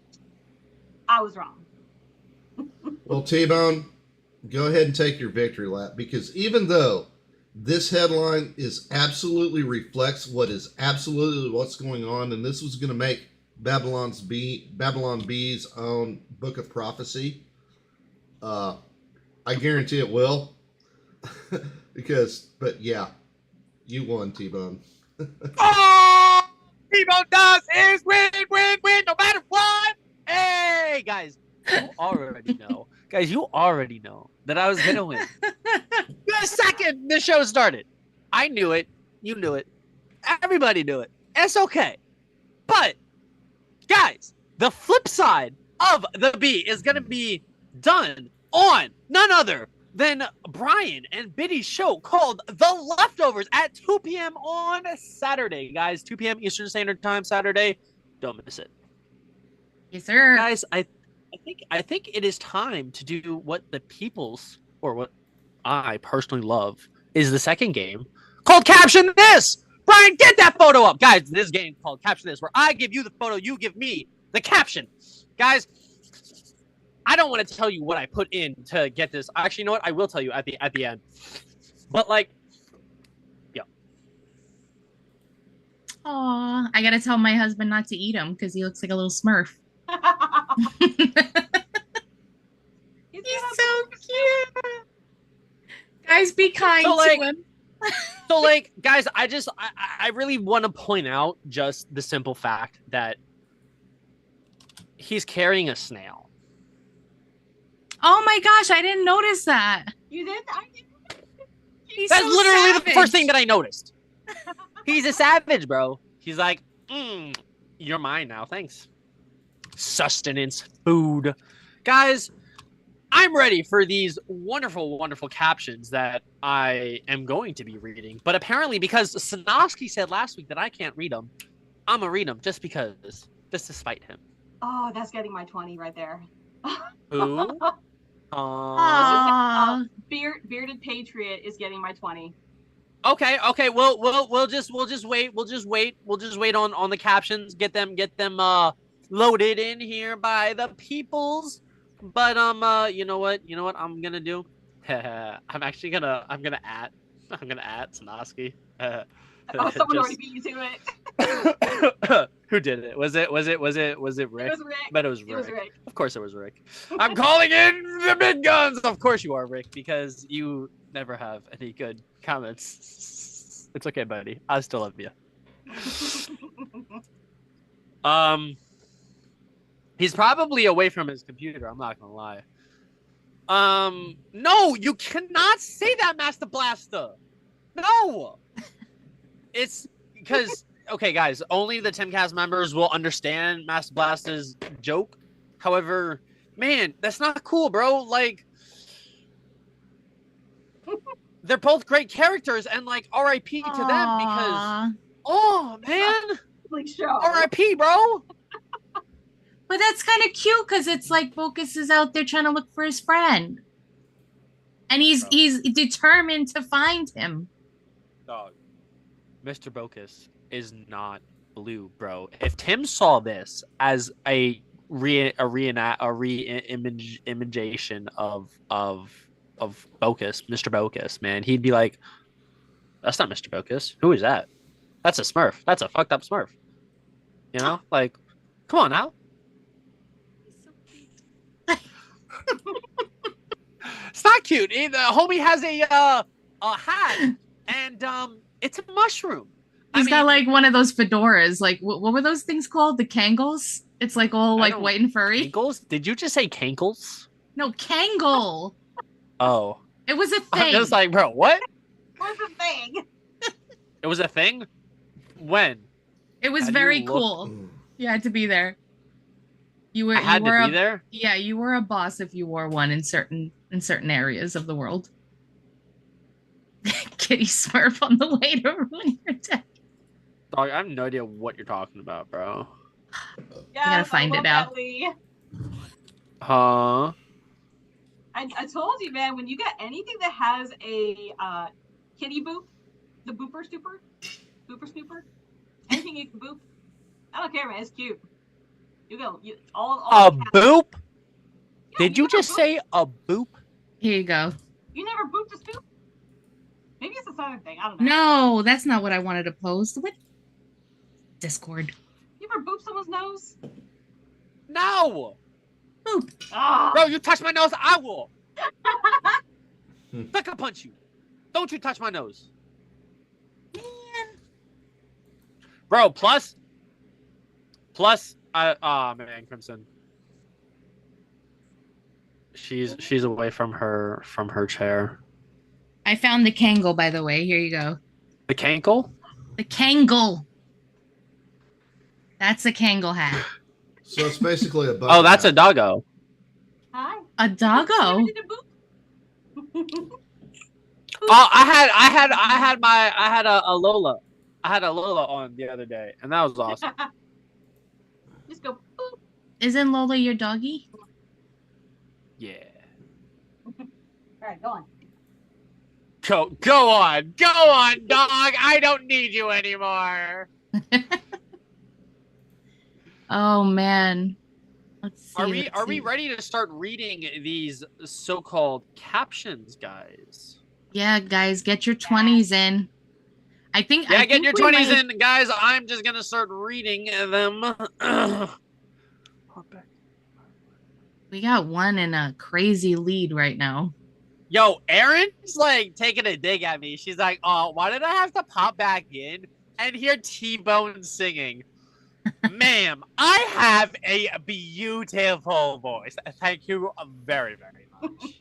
I was wrong. well, T-Bone, go ahead and take your victory lap because even though this headline is absolutely reflects what's going on, and this was going to make Babylon B's own book of prophecy. I guarantee it will, but yeah, you won, T-Bone. Oh, T-Bone does is win, no matter what. Hey, guys, you already know. Guys, you already know that I was gonna win. The second the show started, I knew it. You knew it. Everybody knew it. It's okay. But, guys, the flip side of the B is gonna be done on none other than Brian and Biddy's show called The Leftovers at 2 p.m. on Saturday. Guys, 2 p.m. Eastern Standard Time Saturday. Don't miss it. Yes, sir. Guys, I think it is time to do what the people's, or what I personally love, is the second game called Caption This. Brian, get that photo up. Guys, this game called Caption This, where I give you the photo, you give me the caption. Guys, I don't want to tell you what I put in to get this. Actually, you know what? I will tell you at the end. But like, yeah. Aw, I gotta tell my husband not to eat him because he looks like a little Smurf. He's so cute. Guys, be kind to him. So like, guys, I really want to point out just the simple fact that he's carrying a snail. Oh my gosh, I didn't notice that. You did? That's So literally savage. the first thing that I noticed. He's a savage, bro. He's like, you're mine now, thanks. Sustenance, food. Guys, I'm ready for these wonderful, wonderful captions that I am going to be reading. But apparently, because Sanofsky said last week that I can't read them, I'm going to read them just to spite him. Oh, that's getting my 20 right there. Who? Aw. Bearded Patriot is getting my 20. Okay. We'll just wait. We'll just wait on the captions. Get them loaded in here by the peoples. But you know what I'm gonna do? I'm gonna I'm gonna add Sanoski. Oh, someone already beat you to it. Who did it? Was it Rick? It was Rick. But it was It Rick. was Rick. Of course it was Rick. I'm calling in the big guns. Of course you are, Rick, because you never have any good comments. It's okay, buddy. I still love you. He's probably away from his computer. I'm not gonna lie. No, you cannot say that, Master Blaster. No, it's because okay, guys. Only the Timcast members will understand Master Blaster's joke. However, man, that's not cool, bro. Like, they're both great characters, and like, R.I.P. to them because, Aw. oh man, Like, show. R.I.P. bro. But that's kind of cute because it's like Focus is out there trying to look for his friend. And he's determined to find him. Dog. Mr. Bocus is not blue, bro. If Tim saw this as a re-imagation of Bocus, Mr. Bocus, man, he'd be like, "That's not Mr. Bocus. Who is that? That's a Smurf. That's a fucked up Smurf." You know, like, come on now. It's not cute. The homie has a hat, and it's a mushroom. He's got like one of those fedoras. Like what were those things called? The Kangles? It's like all like white and furry. Kankles? Did you just say Kankles? No, Kangle. Oh. It was a thing. I'm just like, bro, what? What's the thing? It was a thing? When? It was How do very you look- cool. You had to be there. You were I had you were to a, be there? Yeah, you were a boss if you wore one in certain areas of the world. Kitty Smurf on the way to ruin your day. Dog, I have no idea what you're talking about, bro. Yeah, gotta find it out. Huh? I told you, man, when you get anything that has a kitty boop, the booper snooper, anything you can boop, I don't care, man. It's cute. You go, all A the cats- boop? Yeah, Did you never just booped- say a boop? Here you go. You never booped a scoop? Maybe it's a southern thing. I don't know. No, that's not what I wanted to post. What? Discord. You ever boop someone's nose? No! Boop. Ah, Bro, you touch my nose, I will! Sucker punch you! Don't you touch my nose! Man. Bro, plus, man, Crimson. She's away from her chair. I found the Kangle, by the way. Here you go. The Kankle? The Kangle. That's a Kangle hat. So it's basically a. Oh, that's a doggo. hi. A doggo. You did a boop? Oh, I had a Lola. I had a Lola on the other day, and that was awesome. Just go boop. Isn't Lola your doggy? Yeah. All right, go on. Go on, dog. I don't need you anymore. Oh man. Let's see. Are we ready to start reading these so-called captions, guys? Yeah, guys, get your 20s in. I think Yeah, I get think your we 20s might- in, guys. I'm just gonna start reading them. We got one in a crazy lead right now. Yo, Erin's like taking a dig at me. She's like, "Oh, why did I have to pop back in and hear T-Bone singing?" Ma'am, I have a beautiful voice. Thank you very, very much.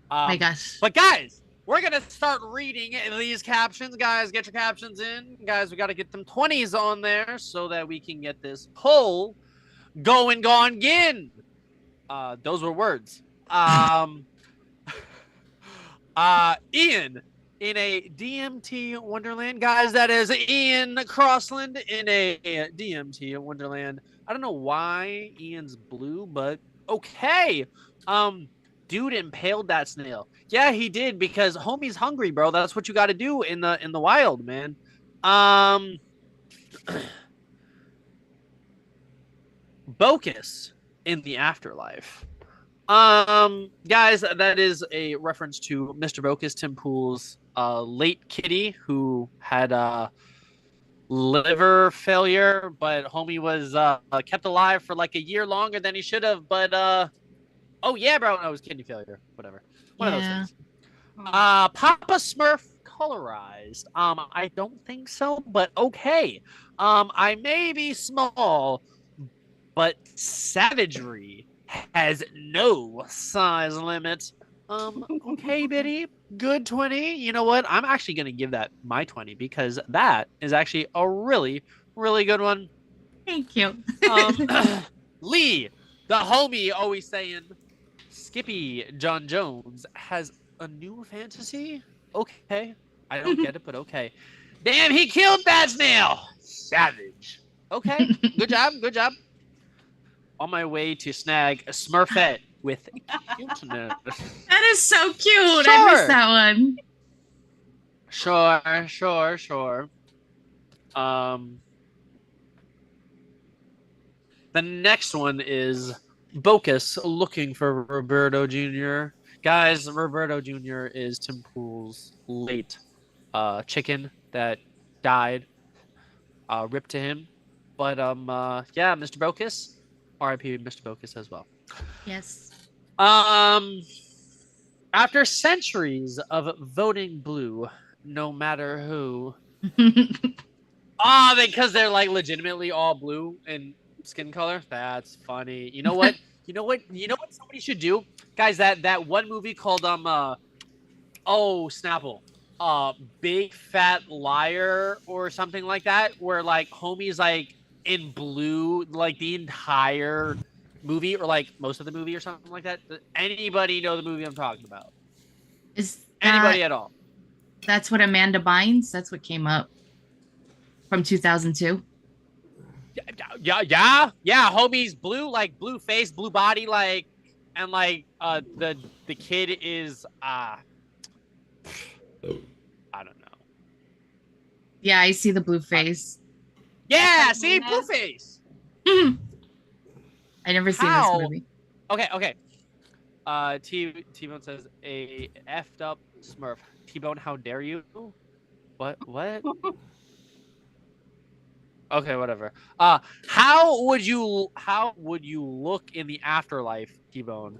My gosh. But guys, we're gonna start reading these captions. Guys, get your captions in. Guys, we gotta get them 20s on there so that we can get this poll going gone again. Those were words. Ian in a DMT Wonderland, guys. That is Ian Crossland in a DMT Wonderland. I don't know why Ian's blue, but okay. Dude impaled that snail. Yeah, he did because homie's hungry, bro. That's what you got to do in the wild, man. Bocus in the afterlife. Guys, that is a reference to Mr. Bokus, Tim Pool's late kitty who had liver failure, but homie was kept alive for like a year longer than he should have. But oh yeah, bro, no, it was kidney failure. Whatever. One of those Yeah. things. Papa Smurf colorized. I don't think so, but okay. I may be small, but savagery has no size limit. Okay, Biddy, good 20. You know what? I'm actually gonna give that my 20 because that is actually a really, really good one. Thank you. Lee, the homie, always saying Skippy John Jones has a new fantasy. Okay, I don't get it, but okay. Damn, he killed that snail. Savage. Okay, good job, good job. On my way to snag a Smurfette with cuteness. That is so cute. I Sure. missed that one. Sure. The next one is Bocus looking for Roberto Jr. Guys, Roberto Jr. is Tim Pool's late chicken that died. Ripped to him. But yeah, Mr. Bocus. R.I.P. Mr. Bocus as well. Yes. After centuries of voting blue, no matter who. Because they're like legitimately all blue in skin color. That's funny. You know what? You know what somebody should do, guys. That one movie called Snapple, Big Fat Liar or something like that, where like homie's like in blue like the entire movie or like most of the movie or something like that. Anybody know the movie I'm talking about? Is Anybody that, at all? that's what Amanda Bynes? That's what came up from 2002. Yeah. Homie's blue, like blue face, blue body, like, and like the kid is I don't know. Yeah, I see the blue face. Yeah, see, blue face. I never seen this movie. Okay. T-Bone says a effed up Smurf. T-Bone, how dare you? What? Okay, whatever. How would you look in the afterlife, T-Bone?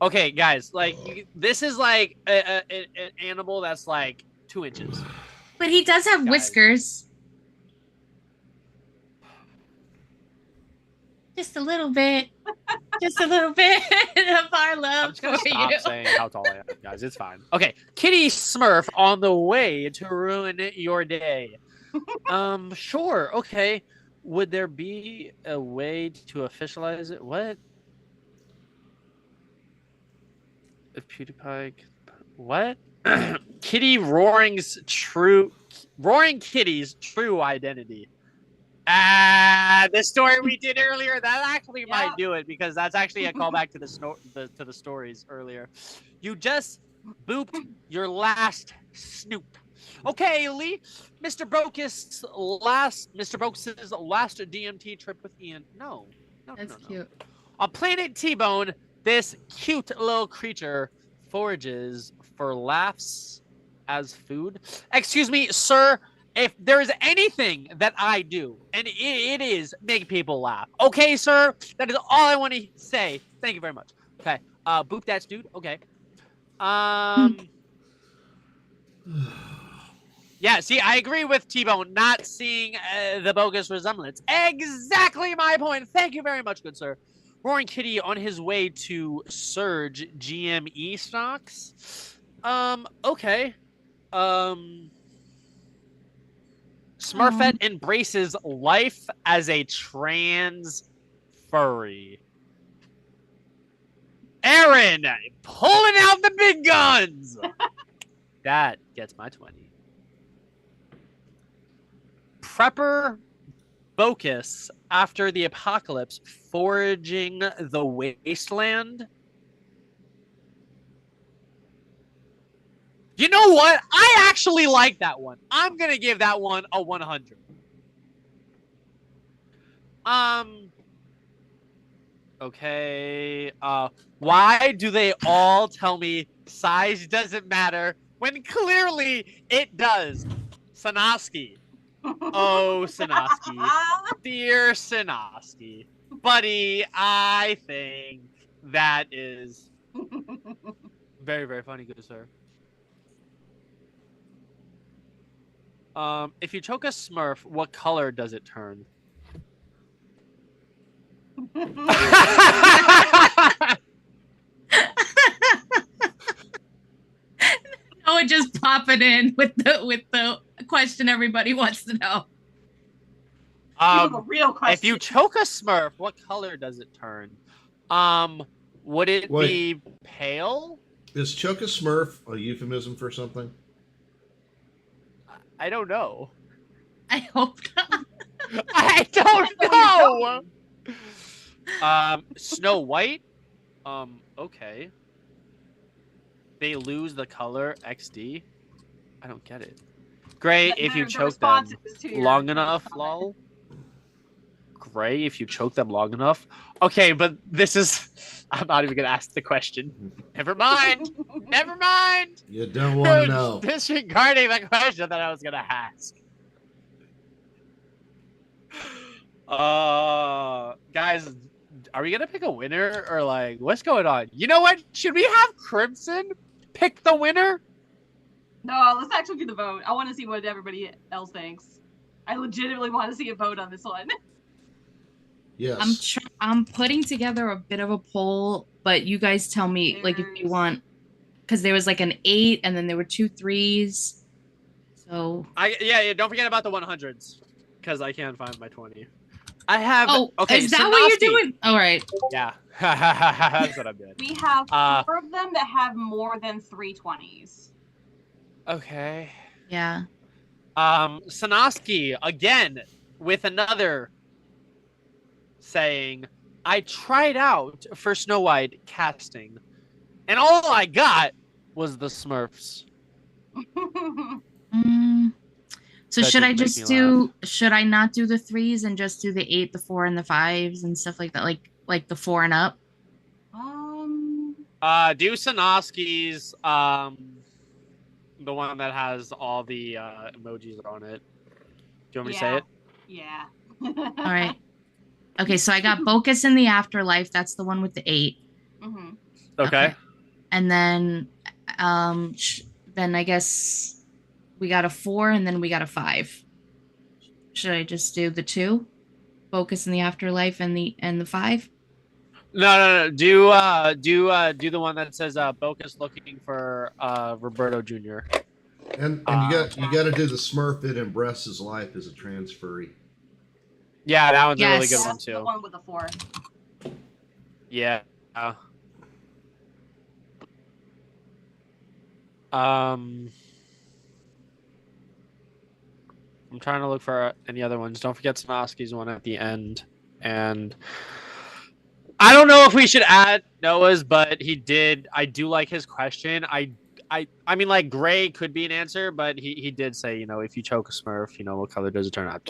Okay, guys, like this is like an animal that's like 2 inches. But he does have whiskers. Just a little bit. Just a little bit of our love I'm just gonna for stop you. saying how tall I am, guys. It's fine. Okay, Kitty Smurf on the way to ruin your day. Sure. Okay. Would there be a way to officialize it? What? If PewDiePie, what? Roaring Kitty's true identity. The story we did earlier, that actually might do it because that's actually a callback to the stories earlier. You just booped your last snoop. Okay, Lee, Mr. Brok's last DMT trip with Ian. No. That's cute. On Planet T-Bone, this cute little creature forages for laughs as food. Excuse me, sir. If there is anything that I do, and it is make people laugh. Okay, sir? That is all I want to say. Thank you very much. Okay. Boop that dude. Okay. Yeah, see, I agree with T-Bone not seeing the bogus resemblance. Exactly my point. Thank you very much, good sir. Roaring Kitty on his way to surge GME stocks. Okay. Smurfette embraces life as a trans furry. Aaron, pulling out the big guns. That gets my 20. Prepper Bocus after the apocalypse foraging the wasteland. You know what? I actually like that one. I'm going to give that one a 100. Okay. Why do they all tell me size doesn't matter when clearly it does? Sanoski. Oh, Sanoski. Dear Sanoski. Buddy, I think that is very, very funny, good sir. If you choke a Smurf, what color does it turn? No, just pop it in with the question everybody wants to know. The real question. If you choke a Smurf, what color does it turn? Would it be pale? Is choke a Smurf a euphemism for something? I don't know. I hope not. I don't know. Snow White. Okay. They lose the color XD. I don't get it. Gray, if you choke them long enough, lol. Gray, if you choke them long enough. Okay, but this is. I'm not even gonna ask the question. Never mind. Never mind. You don't want to know. Disregarding the question that I was gonna ask. Guys, are we gonna pick a winner or like what's going on? You know what? Should we have Crimson pick the winner? No, let's actually do the vote. I want to see what everybody else thinks. I legitimately want to see a vote on this one. Yes. I'm putting together a bit of a poll, but you guys tell me like if you want, because there was like an 8 and then there were 2 3s. So yeah, don't forget about the 100s because I can't find my 20. I have. Oh, okay, is that what you're doing? All right. Yeah, that's what I'm doing. We have 4 of them that have more than 3 20s. Okay. Yeah. Sanoski again with another saying, I tried out for Snow White casting, and all I got was the Smurfs. So That should I didn't make just me do? Should I not do the 3s and just do the 8, the 4, and the 5s and stuff like that? Like the 4 and up. Do Sanoski's the one that has all the emojis on it. Do you want me to say it? Yeah. All right. Okay, so I got Bocus in the Afterlife. That's the one with the 8. Mm-hmm. Okay. And then I guess we got a 4 and then we got a 5. Should I just do the 2? Bocus in the Afterlife and the 5? No. Do the one that says Bocus looking for Roberto Jr. And you got to do the Smurf that embraces life as a transferee. Yeah, that one's a really Yes. good one too. The one with the 4. Yeah. I'm trying to look for any other ones. Don't forget Sanoski's one at the end. And I don't know if we should add Noah's, but he did. I do like his question. I mean, like Gray could be an answer, but he did say, if you choke a Smurf, what color does it turn out?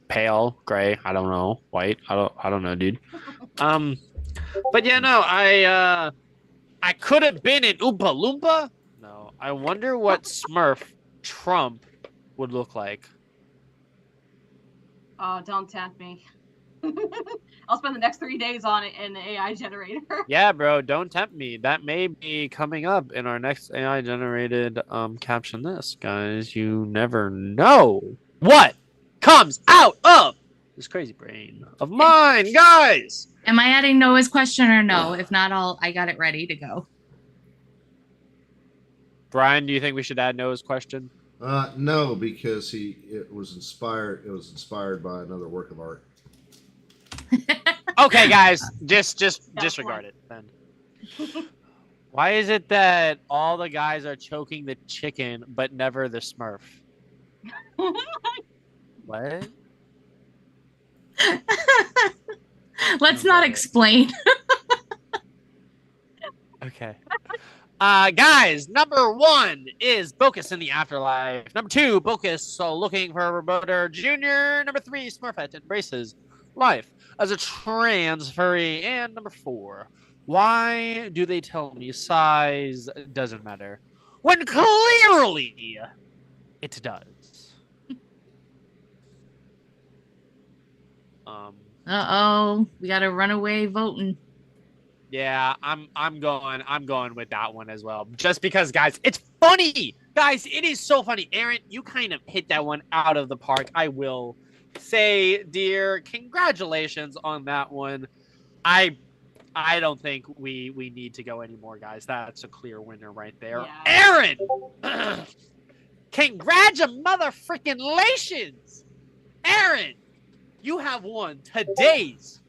Pale, gray. I don't know. White. I don't know, dude. But yeah, no. I could have been an Oompa Loompa. No. I wonder what Smurf Trump would look like. Oh, don't tempt me. I'll spend the next 3 days on it in the AI generator. Yeah, bro, don't tempt me. That may be coming up in our next AI generated caption this, guys. You never know what comes out of this crazy brain of mine, guys. Am I adding Noah's question or no? If not, I got it ready to go. Brian, do you think we should add Noah's question? No, because it was inspired by another work of art. Okay, guys, just disregard it then. Why is it that all the guys are choking the chicken but never the Smurf? What? Let's not explain. Okay. Guys, number 1 is Bocus in the Afterlife. Number 2, Bocus looking for Roberto Jr. Number 3, Smurfette embraces life. as a trans furry. And number 4, why do they tell me size doesn't matter when clearly it does? We got a runaway voting. Yeah, I'm going with that one as well. Just because, guys, it's funny. Guys, it is so funny. Aaron, you kind of hit that one out of the park. I will say, dear, congratulations on that one. I don't think we need to go anymore, guys. That's a clear winner right there. Yeah. Aaron, congratulations, Aaron. You have won today's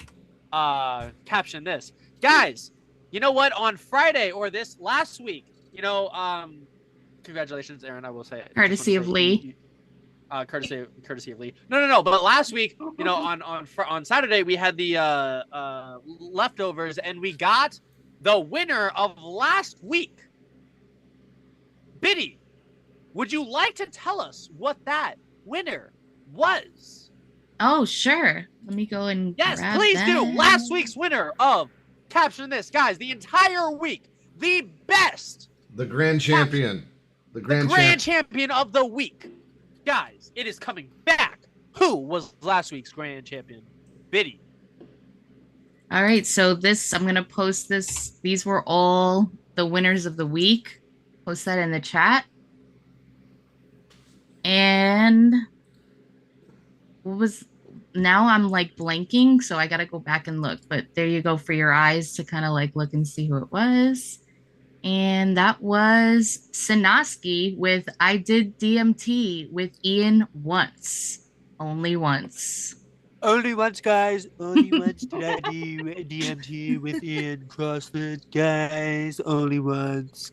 caption this. Guys, you know what? On Friday or this last week, congratulations, Aaron. I will say it. Courtesy of Lee. Courtesy of Lee. No. But last week, on Saturday, we had the leftovers, and we got the winner of last week. Biddy, would you like to tell us what that winner was? Oh, sure. Let me go and yes, grab please that. do. Last week's winner of Caption This, guys, the entire week, the best, The grand champion. The grand champion of the week. Guys, it is coming back. Who was last week's grand champion? Biddy. All right, so I'm going to post this. These were all the winners of the week. Post that in the chat. And now I'm like blanking, so I got to go back and look. But there you go for your eyes to kind of like look and see who it was. And that was Sinoski with I Did DMT with Ian once. Only once. Only once, guys. Only once did I do DMT with Ian CrossFit, guys. Only once.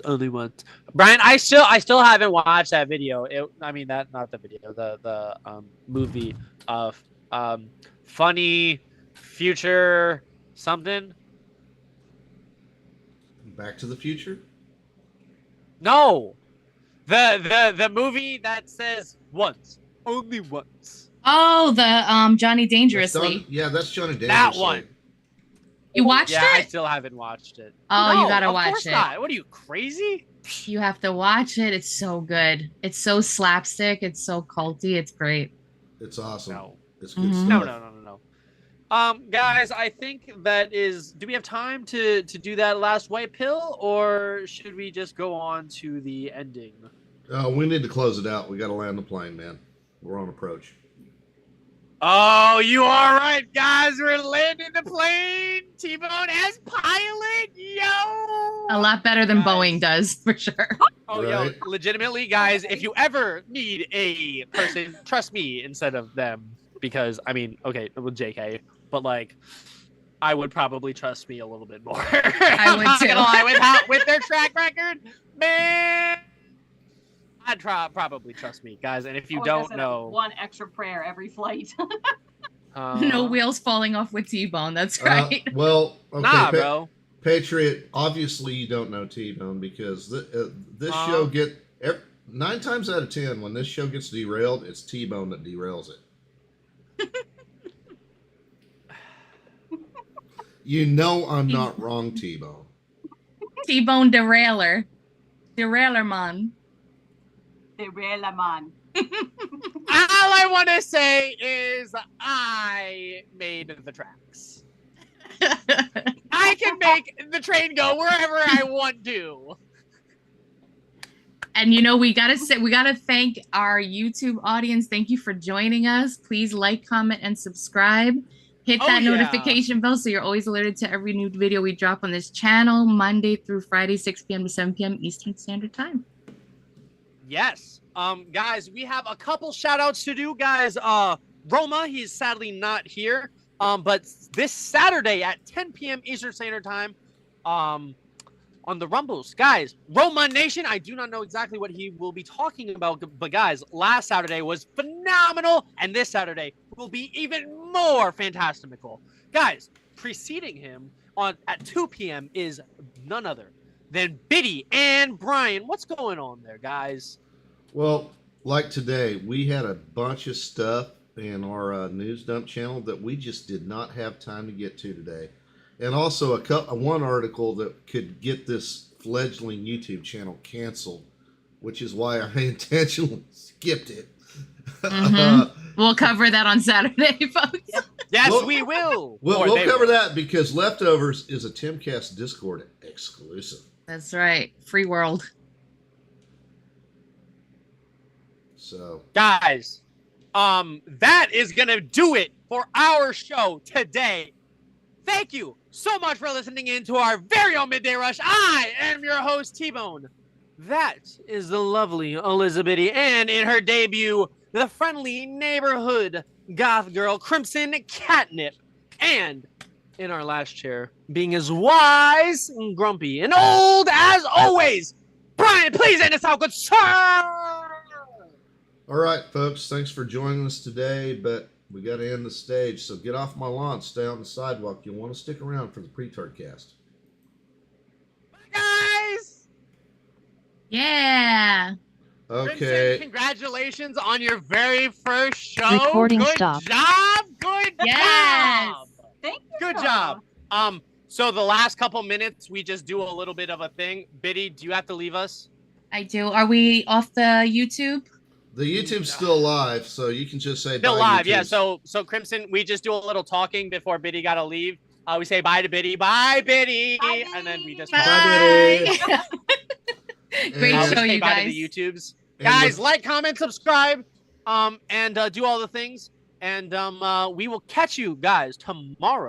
Only once. Brian, I still haven't watched that video. Not the video, the movie of funny future something. Back to the Future? No. The movie that says once. Only once. Oh, the Johnny Dangerously. That's Johnny Dangerously. That one. You watched it? I still haven't watched it. Oh, no, you gotta of watch course it. Not. What are you, crazy? You have to watch it. It's so good. It's so slapstick. It's so culty. It's great. It's awesome. No. It's good Mhm. stuff. No. Guys, I think that is. Do we have time to do that last white pill, or should we just go on to the ending? We need to close it out. We got to land the plane, man. We're on approach. Oh, you are right, guys. We're landing the plane. T-Bone as pilot. Yo. A lot better than Guys. Boeing does, for sure. Oh, Right. yo, legitimately, guys, if you ever need a person, trust me instead of them. Because, okay, with JK, but, I would probably trust me a little bit more. I would, too. I'm not gonna lie, with their track record, man, I'd probably trust me, guys. And if you Like I don't said, know... one extra prayer every flight. No wheels falling off with T-Bone. That's right. Well, okay, Nah, bro. Patriot, obviously you don't know T-Bone because this show 9 times out of 10, when this show gets derailed, it's T-Bone that derails it. You know I'm not wrong, T-Bone. T-Bone derailer. Derailer man. Derailment. All I want to say is I made the tracks. I can make the train go wherever I want to. And we gotta thank our YouTube audience. Thank you for joining us. Please like, comment, and subscribe. Hit that notification bell so you're always alerted to every new video we drop on this channel, Monday through Friday, 6 p.m. to 7 p.m. Eastern Standard Time. Yes. Guys, we have a couple shout outs to do, guys. Roma, he's sadly not here. But this Saturday at 10 p.m. Eastern Standard Time, on the Rumbles, guys, Roma Nation, I do not know exactly what he will be talking about, but guys, last Saturday was phenomenal, and this Saturday will be even more fantastical. Guys, preceding him at 2 p.m. is none other than Biddy and Brian. What's going on there, guys? Well, like today, we had a bunch of stuff in our news dump channel that we just did not have time to get to today, and also one article that could get this fledgling YouTube channel canceled, which is why I intentionally skipped it. We'll cover that on Saturday, folks. Yes, we will. We'll cover that because Leftovers is a Timcast Discord exclusive. That's right. Free world. So, Guys, that is going to do it for our show today. Thank you so much for listening in to our very own Midday Rush. I am your host, T-Bone. That is the lovely Elizabeth, and in her debut, the friendly neighborhood goth girl, Crimson Catnip. And in our last chair, being as wise and grumpy and old as always, Brian, please end us out, good sir! all right, folks, thanks for joining us today, but we got to end the stage, so get off my lawn, stay on the sidewalk. You'll want to stick around for the pre-tard cast. Bye, guys! Yeah. Okay. Crimson, congratulations on your very first show. Recording Good stop. job. Good Yes. job. Thank you. Good job. So the last couple minutes, we just do a little bit of a thing. Biddy, do you have to leave us? I do. Are we off the YouTube? The YouTube's still live, so you can just say Still bye, live, yeah. YouTubes. So Crimson, we just do a little talking before Biddy got to leave. We say bye to Biddy. Bye, Biddy. Bye, And then we just Bye, Biddy. Great And- show, say you bye guys. to the YouTubes. And Guys, with- like, comment, subscribe, and do all the things. And we will catch you guys tomorrow.